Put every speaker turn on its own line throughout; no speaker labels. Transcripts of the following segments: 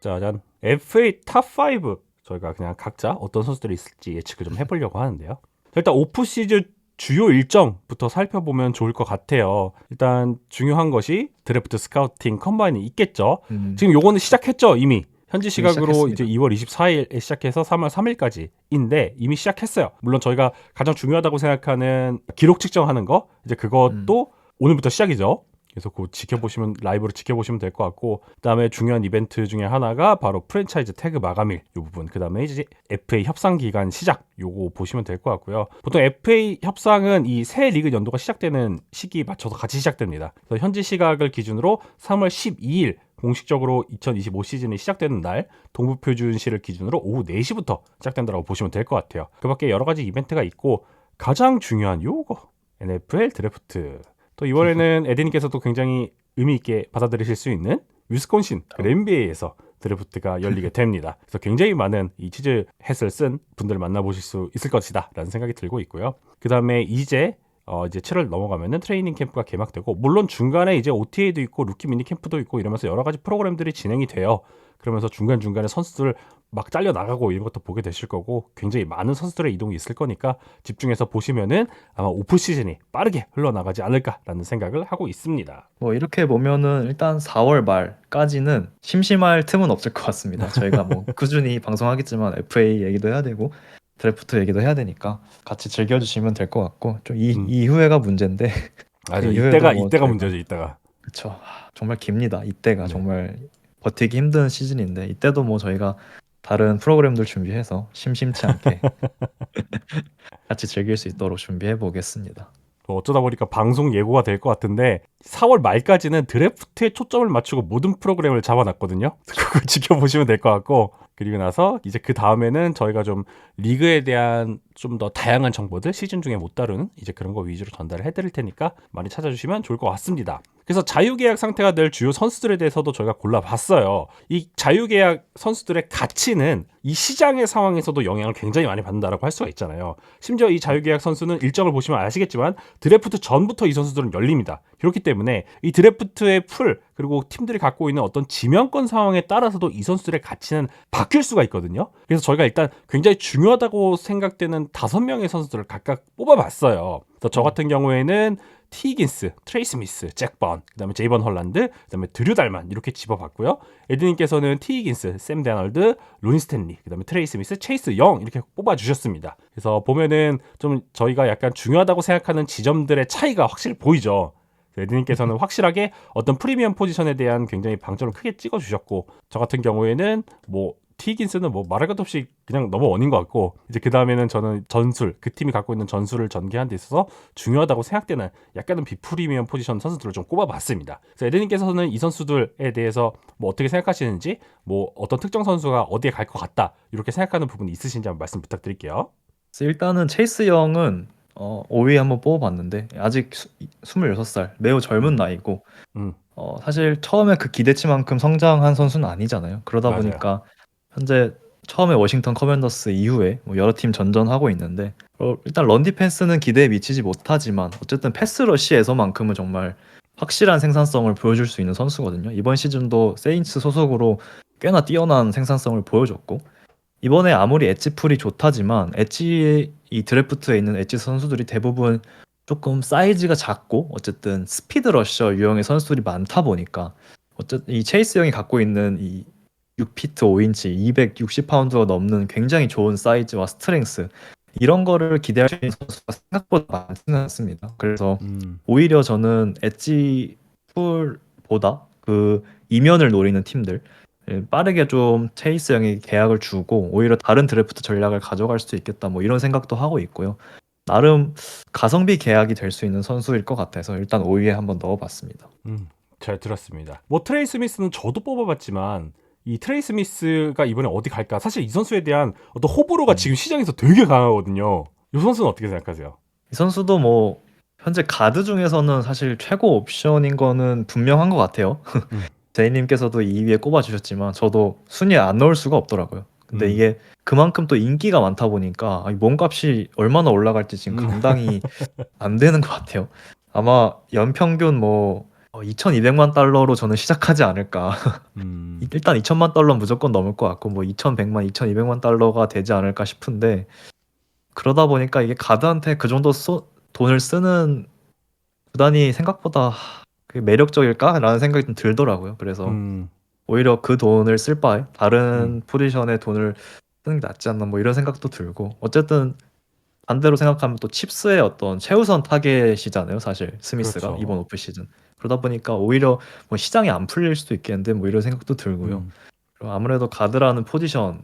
짜잔. FA 탑5 저희가 그냥 각자 어떤 선수들이 있을지 예측을 좀 해보려고 하는데요. 일단 오프 시즌 주요 일정부터 살펴보면 좋을 것 같아요. 일단 중요한 것이 드래프트 스카우팅 컴바인이 있겠죠.
음,
지금 요거는 시작했죠, 이미. 현지
이미
시각으로 이제
시작했습니다.
2월 24일에 시작해서 3월 3일까지인데 이미 시작했어요. 물론 저희가 가장 중요하다고 생각하는 기록 측정하는 거 이제
음,
그것도 오늘부터 시작이죠. 그래서 그 지켜보시면 라이브로 지켜보시면 될 것 같고 그다음에 중요한 이벤트 중에 하나가 바로 프랜차이즈 태그 마감일 이 부분 그다음에 이제 FA 협상 기간 시작 요거 보시면 될 것 같고요. 보통 FA 협상은 이 새 리그 연도가 시작되는 시기에 맞춰서 같이 시작됩니다. 그래서 현지 시각을 기준으로 3월 12일 공식적으로 2025 시즌이 시작되는 날 동부표준시를 기준으로 오후 4시부터 시작된다고 보시면 될 것 같아요. 그 밖에 여러 가지 이벤트가 있고 가장 중요한 요거 NFL 드래프트 또 이번에는 에디님께서도 굉장히 의미 있게 받아들이실 수 있는 위스콘신
저,
그랜비에이에서 드래프트가 열리게 됩니다. 그래서 굉장히 많은 이 치즈 햇을 쓴 분들을 만나보실 수 있을 것이다 라는 생각이 들고 있고요. 그 다음에 이제 7월 넘어가면은 트레이닝 캠프가 개막되고 물론 중간에 이제 OTA도 있고 루키 미니 캠프도 있고 이러면서 여러 가지 프로그램들이 진행이 돼요. 그러면서 중간중간에 선수들 막 잘려 나가고 이런 것도 보게 되실 거고 굉장히 많은 선수들의 이동이 있을 거니까 집중해서 보시면은 아마 오프 시즌이 빠르게 흘러나가지 않을까라는 생각을 하고 있습니다.
뭐 이렇게 보면은 일단 4월 말까지는 심심할 틈은 없을 것 같습니다. 저희가 뭐 꾸준히 방송하겠지만 FA 얘기도 해야 되고 드래프트 얘기도 해야 되니까 같이 즐겨주시면 될 것 같고 좀
음,
이후에가 문제인데 그
맞아.
이후에도
이때가
뭐
이때가
저희가
문제죠. 이때가.
그쵸. 정말 깁니다. 이때가
네.
정말 버티기 힘든 시즌인데 이때도 뭐 저희가 다른 프로그램들 준비해서 심심치 않게 같이 즐길 수 있도록 준비해 보겠습니다.
뭐 어쩌다 보니까 방송 예고가 될 것 같은데 4월 말까지는 드래프트에 초점을 맞추고 모든 프로그램을 잡아놨거든요. 그거 지켜보시면 될 것 같고 그리고 나서 이제 그 다음에는 저희가 좀 리그에 대한 좀 더 다양한 정보들 시즌 중에 못 다루는 이제 그런 거 위주로 전달을 해드릴 테니까 많이 찾아주시면 좋을 것 같습니다. 그래서 자유계약 상태가 될 주요 선수들에 대해서도 저희가 골라봤어요. 이 자유계약 선수들의 가치는 이 시장의 상황에서도 영향을 굉장히 많이 받는다라고 할 수가 있잖아요. 심지어 이 자유계약 선수는 일정을 보시면 아시겠지만 드래프트 전부터 이 선수들은 열립니다. 그렇기 때문에 이 드래프트의 풀 그리고 팀들이 갖고 있는 어떤 지명권 상황에 따라서도 이 선수들의 가치는 바뀔 수가 있거든요. 그래서 저희가 일단 굉장히 중요하다고 생각되는 5명의 선수들을 각각 뽑아봤어요. 그래서 저 같은 경우에는 티긴스, 트레이스 미스, 잭 번, 그다음에 제이번 헐란드, 그다음에 드류 달만 이렇게 집어봤고요. 에드님께서는 티긴스, 샘 데널드, 로니 스탠리, 그다음에 트레이스 미스, 체이스 영 이렇게 뽑아주셨습니다. 그래서 보면은 좀 저희가 약간 중요하다고 생각하는 지점들의 차이가 확실히 보이죠. 에드님께서는 확실하게 어떤 프리미엄 포지션에 대한 굉장히 방점을 크게 찍어주셨고 저 같은 경우에는 뭐 티긴스는 뭐 말할 것도 없이 그냥 너무 원인 것 같고 이제 그 다음에는 저는 전술 그 팀이 갖고 있는 전술을 전개하는 데 있어서 중요하다고 생각되는 약간은 비프리미엄 포지션 선수들을 좀 꼽아봤습니다. 그래서 에드님께서는 이 선수들에 대해서 뭐 어떻게 생각하시는지 뭐 어떤 특정 선수가 어디에 갈 것 같다 이렇게 생각하는 부분이 있으신지 한번 말씀 부탁드릴게요.
그래서 일단은 체이스 영은 5위 한번 뽑아봤는데 아직 26살 매우 젊은
음,
나이고
음,
사실 처음에 그 기대치만큼 성장한 선수는 아니잖아요. 그러다
맞아요.
보니까 현재 처음에 워싱턴 커맨더스 이후에 뭐 여러 팀 전전하고 있는데 일단 런 디펜스는 기대에 미치지 못하지만 어쨌든 패스 러시에서만큼은 정말 확실한 생산성을 보여줄 수 있는 선수거든요. 이번 시즌도 세인츠 소속으로 꽤나 뛰어난 생산성을 보여줬고 이번에 아무리 엣지풀이 좋다지만 엣지 이 드래프트에 있는 엣지 선수들이 대부분 조금 사이즈가 작고 어쨌든 스피드 러셔 유형의 선수들이 많다 보니까 어쨌든 이 체이스 형이 갖고 있는 이 6피트 5인치 260파운드가 넘는 굉장히 좋은 사이즈와 스트렝스 이런 거를 기대할 수 있는 선수가 생각보다 많지는 않습니다. 그래서
음.
오히려 저는 엣지 풀보다 그 이면을 노리는 팀들 빠르게 좀 체이스 형이 계약을 주고 오히려 다른 드래프트 전략을 가져갈 수 있겠다 뭐 이런 생각도 하고 있고요. 나름 가성비 계약이 될 수 있는 선수일 것 같아서 일단 5위에 한번 넣어봤습니다.
음, 잘 들었습니다. 뭐 트레이 스미스는 저도 뽑아봤지만 이 트레이 스미스가 이번에 어디 갈까? 사실 이 선수에 대한 어떤 호불호가
음.
지금 시장에서 되게 강하거든요. 이 선수는 어떻게 생각하세요?
이 선수도 뭐 현재 가드 중에서는 사실 최고 옵션인 거는 분명한 것 같아요.
음,
제이님께서도 2위에 꼽아주셨지만 저도 순위에 안 넣을 수가 없더라고요. 근데
음,
이게 그만큼 또 인기가 많다 보니까 이 몸값이 얼마나 올라갈지 지금
음,
감당이 안 되는 것 같아요. 아마 연평균 뭐 $2,200만 달러로 저는 시작하지 않을까.
음.
일단 2천만 달러 무조건 넘을 것 같고 뭐 2,100만, 2,200만 달러가 되지 않을까 싶은데 그러다 보니까 이게 가드한테 그 정도 돈을 쓰는 구단이 생각보다 그게 매력적일까라는 생각이 좀 들더라고요. 그래서
음.
오히려 그 돈을 쓸 바에
음.
다른 포지션에 돈을 쓰는 게 낫지 않나 뭐 이런 생각도 들고 어쨌든 반대로 생각하면 또 칩스의 어떤 최우선 타겟이잖아요, 사실 스미스가 이번
그렇죠.
오프 시즌. 그러다 보니까 오히려 뭐 시장이 안 풀릴 수도 있겠는데 뭐 이런 생각도 들고요.
음.
그리고 아무래도 가드라는 포지션에는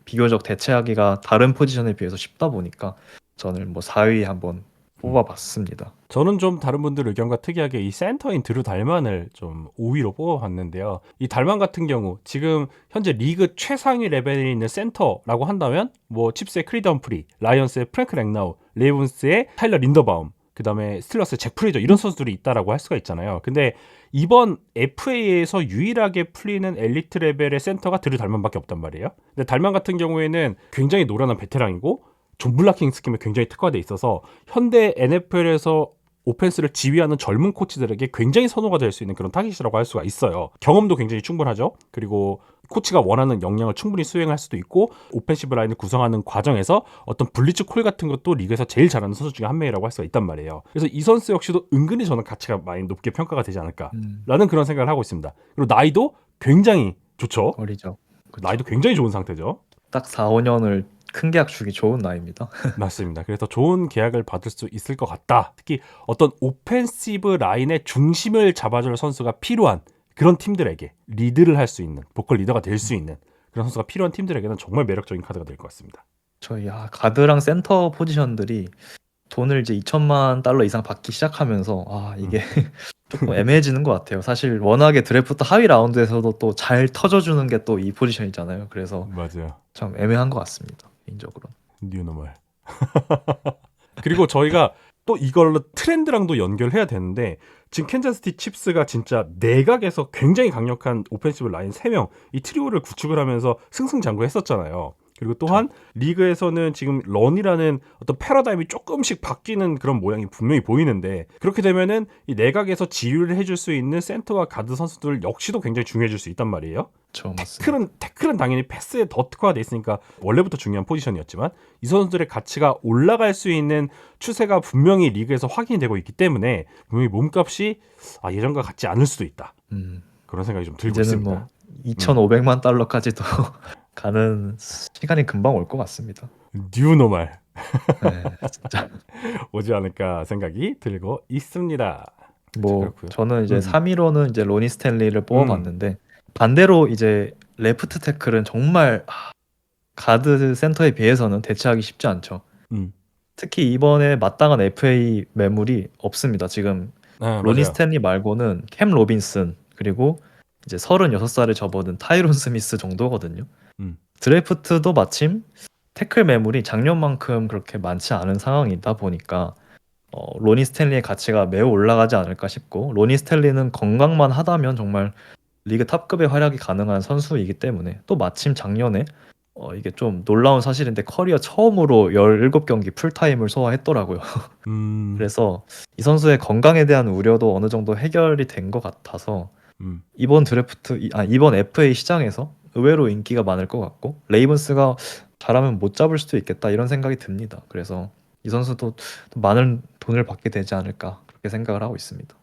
비교적 대체하기가 다른 포지션에 비해서 쉽다 보니까 저는 뭐 4위 한번
음.
뽑아봤습니다.
저는 좀 다른 분들 의견과 특이하게 이 센터인 드루 달만을 좀 5위로 뽑아봤는데요. 이 달만 같은 경우 지금 현재 리그 최상위 레벨에 있는 센터라고 한다면 뭐 칩스의 크리드 험프리, 라이언스의 프랭크 랭나우, 레이븐스의 타일러 린더바움, 그 다음에 스틸러스의 잭 프레이저 이런 선수들이 있다라고 할 수가 있잖아요. 근데 이번 FA에서 유일하게 풀리는 엘리트 레벨의 센터가 드루 달만밖에 없단 말이에요. 근데 달만 같은 경우에는 굉장히 노련한 베테랑이고 존 블라킹 스킴에 굉장히 특화돼 있어서 현대 NFL에서 오펜스를 지휘하는 젊은 코치들에게 굉장히 선호가 될 수 있는 그런 타깃이라고 할 수가 있어요. 경험도 굉장히 충분하죠. 그리고 코치가 원하는 역량을 충분히 수행할 수도 있고 오펜시브 라인을 구성하는 과정에서 어떤 블리츠 콜 같은 것도 리그에서 제일 잘하는 선수 중에 한 명이라고 할 수가 있단 말이에요. 그래서 이 선수 역시도 은근히 저는 가치가 많이 높게 평가가 되지 않을까라는 그런 생각을 하고 있습니다. 그리고 나이도 굉장히 좋죠.
어리죠.
나이도
그쵸.
굉장히 좋은 상태죠.
딱 4, 5년을 큰 계약 주기 좋은 나이입니다.
맞습니다. 그래서 좋은 계약을 받을 수 있을 것 같다. 특히 어떤 오펜시브 라인의 중심을 잡아줄 선수가 필요한 그런 팀들에게 리드를 할 수 있는 보컬 리더가 될 수 있는 그런 선수가 필요한 팀들에게는 정말 매력적인 카드가 될 것 같습니다.
저희 가드랑 센터 포지션들이 돈을 이제 2천만 달러 이상 받기 시작하면서 이게 조금 애매해지는 것 같아요. 사실 워낙에 드래프트 하위 라운드에서도 또 잘 터져주는 게 또 이 포지션이잖아요. 그래서
맞아요.
참 애매한 것 같습니다. 개인적으로.
뉴노멀. 그리고 저희가 또 이걸로 트렌드랑도 연결해야 되는데 지금 캔자스시티 칩스가 진짜 내각에서 굉장히 강력한 오펜시브 라인 3명 이 트리오를 구축을 하면서 승승장구했었잖아요. 그리고 또한 리그에서는 지금 런이라는 어떤 패러다임이 조금씩 바뀌는 그런 모양이 분명히 보이는데 그렇게 되면은 이 내각에서 지휘를 해줄 수 있는 센터와 가드 선수들 역시도 굉장히 중요해질 수 있단 말이에요.
저 맞습니다.
태클은 당연히 패스에 더 특화돼 있으니까 원래부터 중요한 포지션이었지만 이 선수들의 가치가 올라갈 수 있는 추세가 분명히 리그에서 확인이 되고 있기 때문에 분명히 몸값이 예전과 같지 않을 수도 있다.
음,
그런 생각이 좀 들고
이제는
있습니다.
뭐 2,500만 달러까지도 가는 시간이 금방 올 것 같습니다.
뉴노말
네, 진짜.
오지 않을까 생각이 들고 있습니다.
뭐
그렇고요.
저는 이제 3위로는 이제 로니 스탠리를 뽑아봤는데 반대로 이제 레프트 태클은 정말 가드 센터에 비해서는 대체하기 쉽지 않죠.
음.
특히 이번에 마땅한 FA 매물이 없습니다. 지금 로니
맞아요.
스탠리 말고는 캠 로빈슨 그리고 이제 36살에 접어든 타이론 스미스 정도거든요.
음.
드래프트도 마침 태클 매물이 작년만큼 그렇게 많지 않은 상황이다 보니까 로니 스탠리의 가치가 매우 올라가지 않을까 싶고 로니 스탠리는 건강만 하다면 정말 리그 탑급의 활약이 가능한 선수이기 때문에 또 마침 작년에 이게 좀 놀라운 사실인데 커리어 처음으로 17경기 풀타임을 소화했더라고요. 그래서 이 선수의 건강에 대한 우려도 어느 정도 해결이 된 것 같아서 이번 이번 FA 시장에서 의외로 인기가 많을 것 같고 레이븐스가 잘하면 못 잡을 수도 있겠다 이런 생각이 듭니다. 그래서 이 선수도 또 많은 돈을 받게 되지 않을까 그렇게 생각을 하고 있습니다.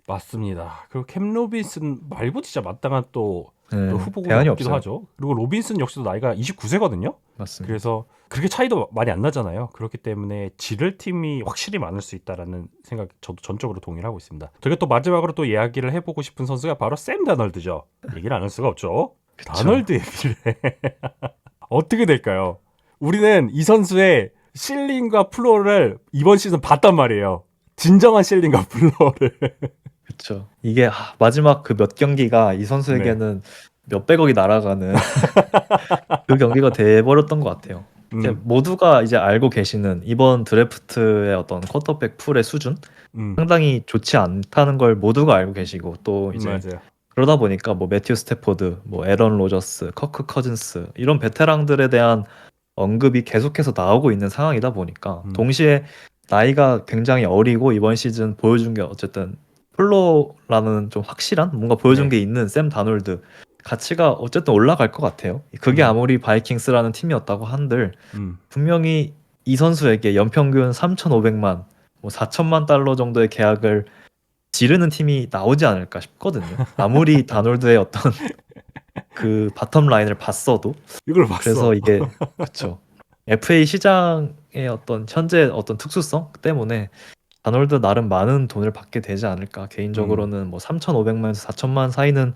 맞습니다. 그리고 캠 로빈슨 말고 진짜 마땅한 또
네,
후보군이
대안이
없기도
없어요.
하죠. 그리고 로빈슨 역시도 나이가 29세거든요.
맞습니다.
그래서 그렇게 차이도 많이 안 나잖아요. 그렇기 때문에 지를 팀이 확실히 많을 수 있다라는 생각 저도 전적으로 동의를 하고 있습니다. 저희가 또 마지막으로 또 이야기를 해보고 싶은 선수가 바로 샘 다널드죠. 얘기를 안 할 수가 없죠.
그쵸.
다널드의 미래 어떻게 될까요? 우리는 이 선수의 실링과 플로어를 이번 시즌 봤단 말이에요. 진정한 실링과 플로어를.
그렇죠. 이게 마지막 그 몇 경기가 이 선수에게는 몇백억이 날아가는 그 경기가 돼버렸던 것 같아요. 이제 모두가 이제 알고 계시는 이번 드래프트의 어떤 쿼터백 풀의 수준 상당히 좋지 않다는 걸 모두가 알고 계시고 또 이제
맞아요.
그러다 보니까 뭐 매튜 스태포드, 뭐 에런 로저스, 커크 커즌스 이런 베테랑들에 대한 언급이 계속해서 나오고 있는 상황이다 보니까 동시에 나이가 굉장히 어리고 이번 시즌 보여준 게 어쨌든 폴로라는 좀 확실한 뭔가 보여준
네.
게 있는 샘 다놀드 가치가 어쨌든 올라갈 것 같아요. 그게 아무리 바이킹스라는 팀이었다고 한들 분명히 이 선수에게 연평균 3,500만, 뭐 4천만 달러 정도의 계약을 지르는 팀이 나오지 않을까 싶거든요. 아무리 다놀드의 어떤 그 바텀 라인을 봤어도.
이걸 봤어.
그래서 이게 그쵸. FA 시장의 어떤 현재 어떤 특수성 때문에 다놀드 나름 많은 돈을 받게 되지 않을까. 개인적으로는 뭐 3,500만에서 4천만 사이는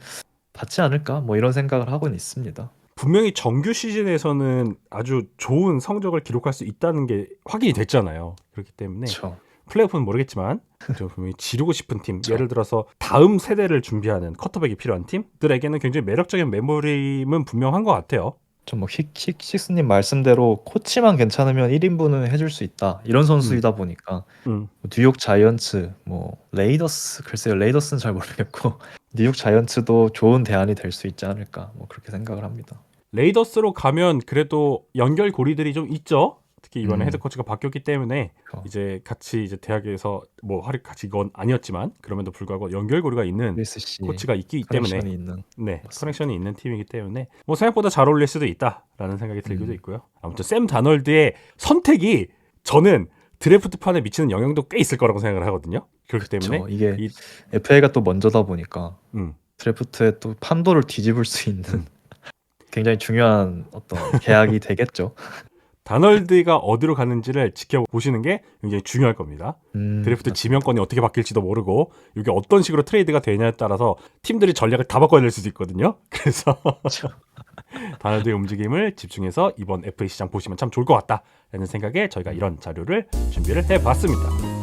받지 않을까. 뭐 이런 생각을 하고는 있습니다.
분명히 정규 시즌에서는 아주 좋은 성적을 기록할 수 있다는 게 확인이 됐잖아요. 그렇기 때문에
그렇죠.
플레이오프는 모르겠지만 저 분명히 지르고 싶은 팀,
그쵸.
예를 들어서 다음 세대를 준비하는 쿼터백이 필요한 팀들에게는 굉장히 매력적인 메모리임은 분명한 것 같아요.
좀 뭐 식스님 말씀대로 코치만 괜찮으면 1인분은 해줄 수 있다. 이런 선수이다 보니까
음.
뉴욕 자이언츠, 뭐 레이더스, 글쎄요 레이더스는 잘 모르겠고 뉴욕 자이언츠도 좋은 대안이 될 수 있지 않을까. 뭐 그렇게 생각을 합니다.
레이더스로 가면 그래도 연결고리들이 좀 있죠. 특히 이번에
음.
헤드 코치가 바뀌었기 때문에 이제 같이 이제 대학에서 뭐 같이 이건 아니었지만 그럼에도 불구하고 연결고리가 있는
USC
코치가 있기 때문에
커넥션이 있는.
네,
맞습니다.
커넥션이 있는 팀이기 때문에 뭐 생각보다 잘 어울릴 수도 있다라는 생각이 들기도
음.
있고요. 아무튼 샘 다널드의 선택이 저는 드래프트판에 미치는 영향도 꽤 있을 거라고 생각을 하거든요. 그렇기 때문에
그쵸. 이게
이
FA가 또 먼저다 보니까
음,
드래프트에 또 판도를 뒤집을 수 있는 굉장히 중요한 어떤 계약이 되겠죠.
다널드가 어디로 가는지를 지켜보시는 게 굉장히 중요할 겁니다. 드래프트
맞습니다.
지명권이 어떻게 바뀔지도 모르고 이게 어떤 식으로 트레이드가 되냐에 따라서 팀들이 전략을 다 바꿔야 될 수도 있거든요. 그래서
그쵸.
다널드의 움직임을 집중해서 이번 FA 시장 보시면 참 좋을 것 같다라는 생각에 저희가 이런 자료를 준비를 해봤습니다.